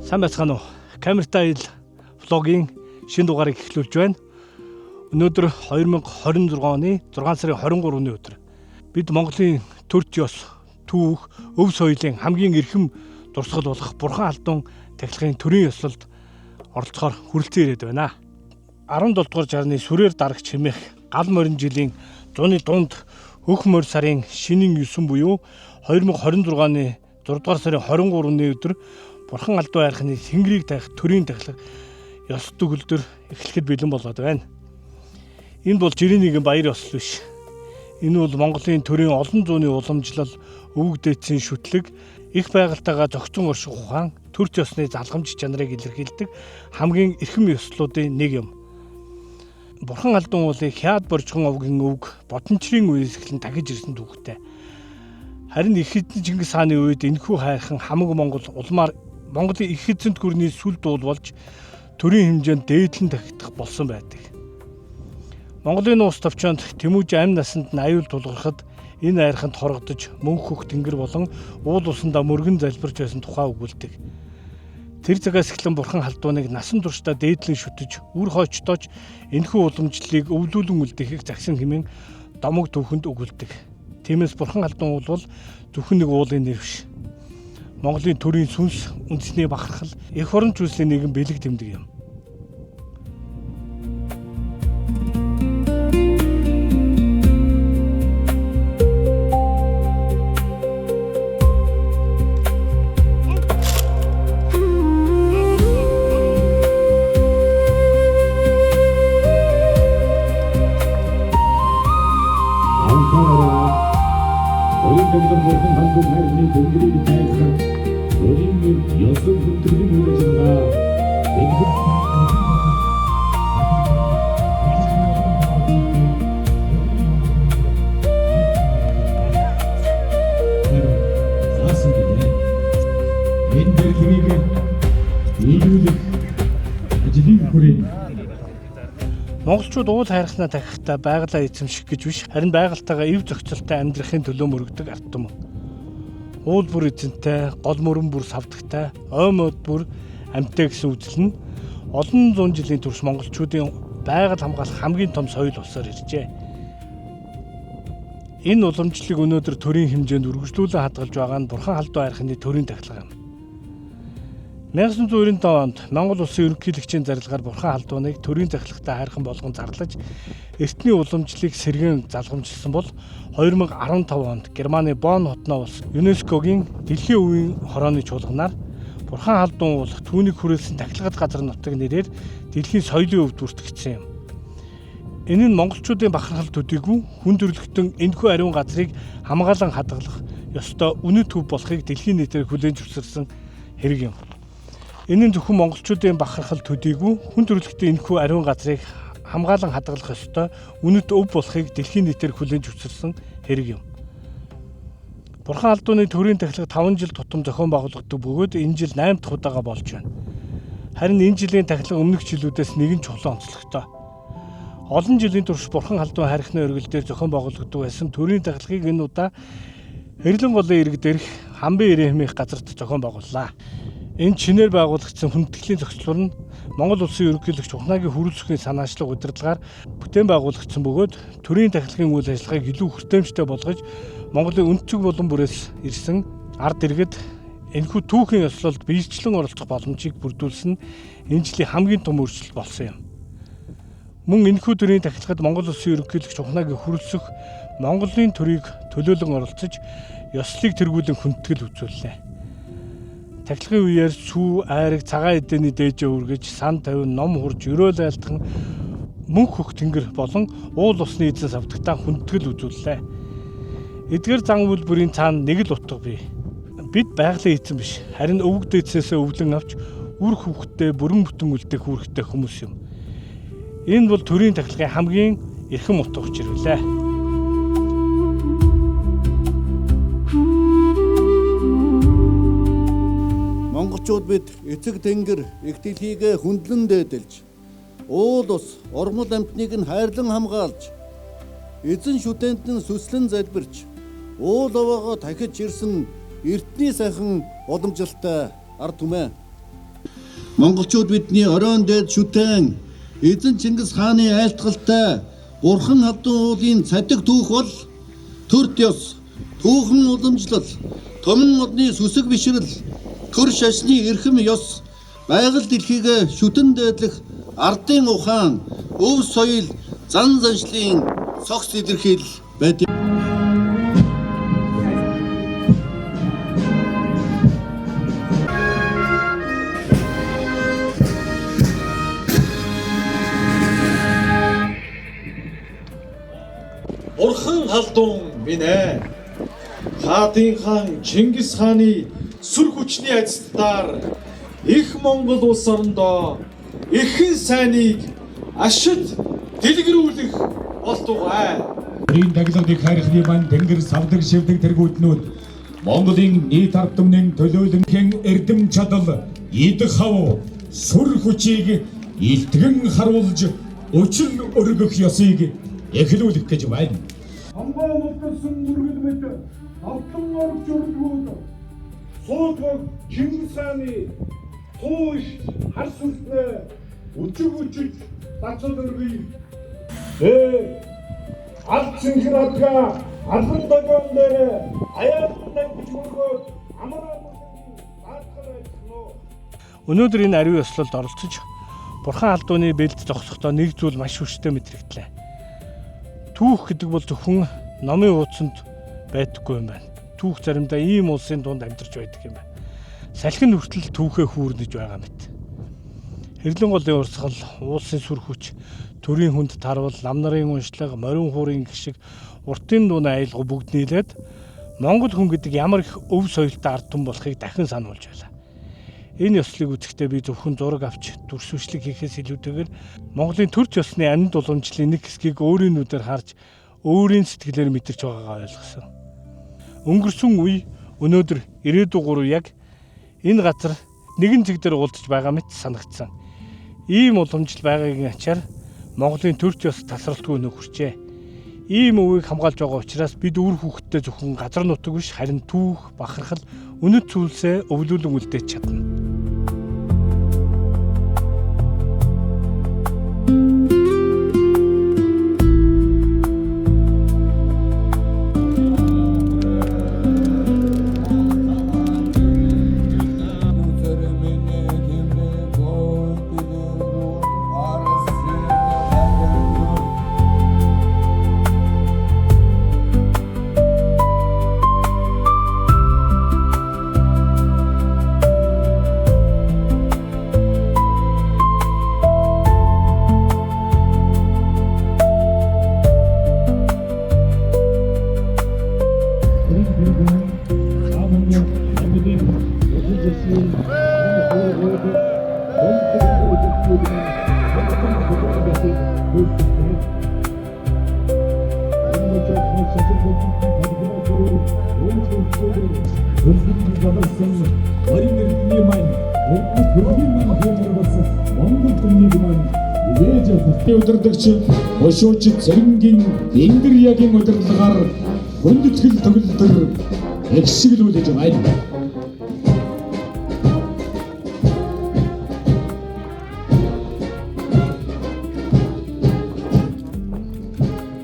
Сайн байцгаана уу? Камертай влогийн шинэ дугаарыг эхлүүлж байна. Өнөөдөр 2026 оны 6 сарын 23-ны өдөр. Бид Монголын төрч ёс, түүх, өв соёлын хамгийн эрхэм дурсгал болох Бурхан Халдун тахилгын төрийн ёслолд оролцохоор хүрэлцэн ирээд байна. 17 дугаар жарны сүрээр дарагч хэмээх гал морин жилийн зуны дунд хөх морь сарын шинийн 9 буюу 2026-ны 6 дугаар сарын 23-ны өдөр Бурхан Халдун хайрхны Тэнгэрийг таах төрийн тахилга ёс төгөлдөр эхлэхэд бэлэн болоод байна. Энэ бол жирийн нэгэн баяр ёслол биш. Энэ бол Монголын төрийн олон зууны уламжлал, өвөг дээдсийн шүтлэг, их байгальтайгаа зохицон орших ухаан, төрч ёсны залгамж чанарыг илэрхийлдэг хамгийн эрхэм ёслолуудын нэг юм. Бурхан Халдун уулыг Хяад Боржгон овгийн өвг Бодончрын үеэс эхлэн дахиж ирсэн түүхтэй. Харин их эзэн Чингис хааны үед энэхүү хайрхан хамаг Монгол улмаар Монголын их эзэнт гүрний сүл дуул болж төрийн хэмжээнд дээдлэн тахигдах болсон байдаг. Монголын уус товчоонд Тэмүүж амь насанд нь аюул тулгархад энэ хайрханд хорогдож мөнх хөх тэнгэр болон уул усандаа мөргөн залбирч байсан тухай өгүүлдэг. Тэр цагаас эхлэн Бурхан Халдуныг насан туршдаа дээдлэн шүтэж, үр хойчтоож энэхүү уламжлалыг өвлүүлэн үлдэхийг загсан хэмээн домог түүхэнд өгүүлдэг. Тиймээс Бурхан Халдун бол зөвхөн нэг уулын нэр биш. Монголын төрийн сүнс, үндэсний бахархал, эх орон зүйлсийн нэгэн бэлэг тэмдэг юм. Бурхан Халдун хайрны Тэнгэрийг таах төрийн ёслол хөтөлбөрийн үйлчилгээ заасан гэдэг. Энэ дэлхийг нийлүүлэх ажлын хүрээ Монголчууд уул хайрхнаа тахихдаа байгалаа эзэмших гэж биш, харин байгальтайгаа эв зохицолтой амьдрахын төлөө мөрөгдөг ард түмэн. Уул бүр эзэнтэй, гол мөрөн бүр савдагтай, ой мод бүр амьтаа гэсэн үзэл нь олон зуун жилийн турш монголчуудын байгаль хамгаалах хамгийн том соёл болсоор иржээ. Энэ уламжлалыг өнөөдөр төрийн хэмжээнд үргэлжлүүлэн хадгалж байгаа нь Бурхан Халдун хайрхны төрийн тахилга юм. 1997 онд Монгол улсын ерөнхийлөгчийн зарилгаар Бурхан Халдуныг төрийн тахилгатай хайрхан болгон зарлаж эртний уламжлалыг сэргээн залгамжилсан бол 2015 онд Германы Бонн хотноо улс ЮНЕСКОгийн дэлхийн өвийн хорооны чуулганаар Бурхан Халдун уул түүнийг хүрээлсэн тахилгад газар нутаг нэрээр дэлхийн соёлын өвд бүртгэгдсэн юм. Энэ нь монголчуудын бахархал төдийгүй хүн төрөлхтөн энэхүү ариун газрыг хамгаалан хадгалах ёстой үнэт төв болохыг дэлхийн нийтээр хүлээн зөвшөөрсөн хэрэг юм. Энэ нь зөвхөн монголчуудын бахархал төдийгүй хүн төрөлхтөн энэхүү ариун газрыг хамгаалан хадгалах ёстой үнэт өв болохыг дэлхийн нийтээр хүлээн зөвшөөрсөн хэрэг юм. Бурхан Халдууны төрийн тахилга 5 жил тутам зохион байгуулагддаг бөгөөд энэ жил 8 дахь удаага болж байна. Харин энэ жилийн тахилга өмнөх жилүүдээс нэгэн чухал онцлогтой. Олон жилийн турш Бурхан Халдун хайрхны өргөл дээр зохион байгуулагддаг байсан төрийн тахилгыг энэ удаа Хэрлэн голын ирэг дээрх Хамбын ирээ хэмээх газарт зохион байгууллаа. Энэ чинээр байгуулагдсан хүндэтгэлийн зохицлоор нь Монгол улсын ерөнхийлөгч Ухнагийн хүрэлцэхүйн санаачлаг удирдлагаар бүтээн байгуулагдсан бөгөөд төрийн тахилгын үйл ажиллагааг илүү хүртээмжтэй болгож Монголын өнцөг болон бүрээс ирсэн ард иргэд энэхүү түүхийн ёслолд биечлэн оролцох боломжийг бүрдүүлсэн энэ жилийн хамгийн том өөрчлөлт болсон юм. Мөн энэхүү төрийн тахилгад Монгол улсын ерөнхийлөгч Ухнагийн хүрэлцэх Монголын төрийг төлөөлөн оролцож ёслолыг тэргүүлэн хүндэтгэл үзүүллээ. Тахилгын үеэр сүү, айраг, цагаан эдээний дээжээ үргэж, сан тавин, ном хурж, өрөөл айлтхан мөнх хөх тэнгэр болон уул усны эзэн савдагтаа хүндэтгэл үзүүллээ. Эдгээр зан үйлбэрийн цаана нэг л утга бий. Бид байгалийн эзэн биш, харин өвөг дээдсээс өвлөн авч үр хөвгтдээ бүрэн бүтэн үлдэх үүрэгтэй хүмүүс юм. Энэ бол төрийн тахилгын хамгийн эрхэм утга учир билээ. Монголчууд бид эцэг тэнгэр их дэлхийг хүндлэн дээдэлж, уул ус, ормол амьтныг нь хайрлан хамгаалж, эзэн шүтээнд нь сүслэн залбирч, уул овоогоо дахиж ирсэн эртний сайхан уламжлалтай ард түмээ. Монголчууд бидний оройн дээд шүтэн эзэн Чингис хааны айлтгалтай Бурхан халдун уулын цадиг түүх бол төрт ёс, түүхэн уламжлал, томн модны сүсэг бишрэл, төр шашны эрхэм ёс, байгаль дэлхийг шүтэн дээдлэх ардын ухаан, өв соёл, зан заншлын цогц илэрхийлэл байдаг. Бурхан халдун минь ээ. Хаадын хаан Чингис хааны сүр хүчний ажилтнаар их Монгол улс орондоо эхэн сайныг ашид дэлгэрүүлэх болтугай. Энэ таглагыг хайрхны маань тэнгэр савдаг шивдэг тэргүүднүүд Монголын нийт ард түмний төлөөлөнхөн эрдэм чадал, идэх хав, сүр хүчийг илтгэн харуулж өчл өргөх ёсыг эхлүүлэх гэж байна. Хамгаан улсын мөргөл мэт алтан орж өргүүд суудаг Чингис хааны тууш хар сүнснээ үжиг бацал өргөе. Алт чингэр адга албан дагон дээр аяатан гэж мөргөөд амраа баатгал ажиллана. Өнөөдөр энэ ариун ёслолд оролцож Бурхан халдууны бэлд зогсохдоо нэг зүйл маш хүчтэй мэдрэгдлээ. Түүх гэдэг бол зөвхөн номын ууцанд байдаггүй юм байна. Түүх заримдаа ийм улсын дунд амьдарч байдаг юм байна. Салхин хүртэл түүхээ хүүрнэж байгаа мэт. Хэрлэн голын урсгал, уулсын сүр хүч, төрийн хүнд тарвал, нам нарын уншлага, морин хуурын гişиг, уртын дууны айлгуу бүгд нийлээд Монгол хүн гэдэг ямар их өв соёлтой ард түмэн болохыг дахин сануулж байлаа. Энэ ёслыг үзэхдээ би зөвхөн зураг авч дүрсвэшлэг хийхээс илүүтэйгээр Монголын төрч ёсны амьд уламжлалын нэг хэсгийг өөрийн нүдээр харж өөрийн сэтгэлээр мэдэрч байгаагаа ойлгосон. Өнгөрсөн үе өнөөдөр ирээдүйн гурав яг энэ газар нэгэн зэг дээр уулзж байгаа мэт санагдсан. Ийм уламжлал байгаагийн ачаар Монголын төрч ёс тасралтгүй өнөө хүрчээ. Ийм өвийг хамгаалж байгаа учраас бид үр хүүхдтэй зөвхөн газар нутаг биш харин түүх, бахархал, үнэт зүйлсээ өвлүүлэн үлдээж чадна. Удирдагч бошууч цэрэнгийн энгэр ягийн удирдлагаар хүндэтгэл төгөлдөр эксэглүүлж байна.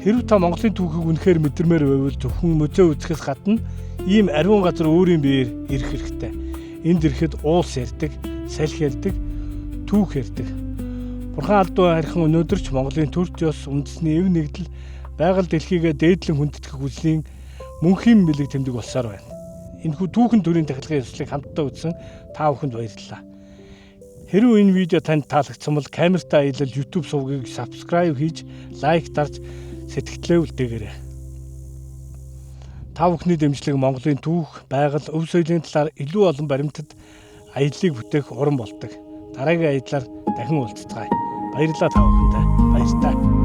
Хэрв та Монголын түүхийг үнэхээр мэдэрмээр байвал зөвхөн музей үзэхээс гадна ийм ариун газар өөрийн биеэр ирэх хэрэгтэй. Энд ирэхэд уулс ярьдаг, салхи ярьдаг, түүх ярьдаг. Бурхан халдуу харьхан өнөөдөр ч Монголын төрч ёс, үндэсний эв нэгдэл, байгаль дэлхийгээ дээдлэн хүндэтгэх хүслийн мөнхийн бэлэг тэмдэг болсоор байна. Энэхүү түүхэн төрийн тахилгын ёслыг хамтдаа үзсэн та бүхэнд баярлалаа. Хэрвээ энэ видео танд таалагдсан бол камертаа аялал YouTube сувгийг subscribe хийж, лайк дарж сэтгэлдээ үлдээгээрэй. Та бүхний дэмжлэг Монголын түүх, байгаль, өв соёлын талаар илүү олон баримтад аяллыг бүтээх уран болдог. Дараагийн аяллаар дахин уулзцгаая. Баярлалаа та бүхэндээ. Баярлалаа.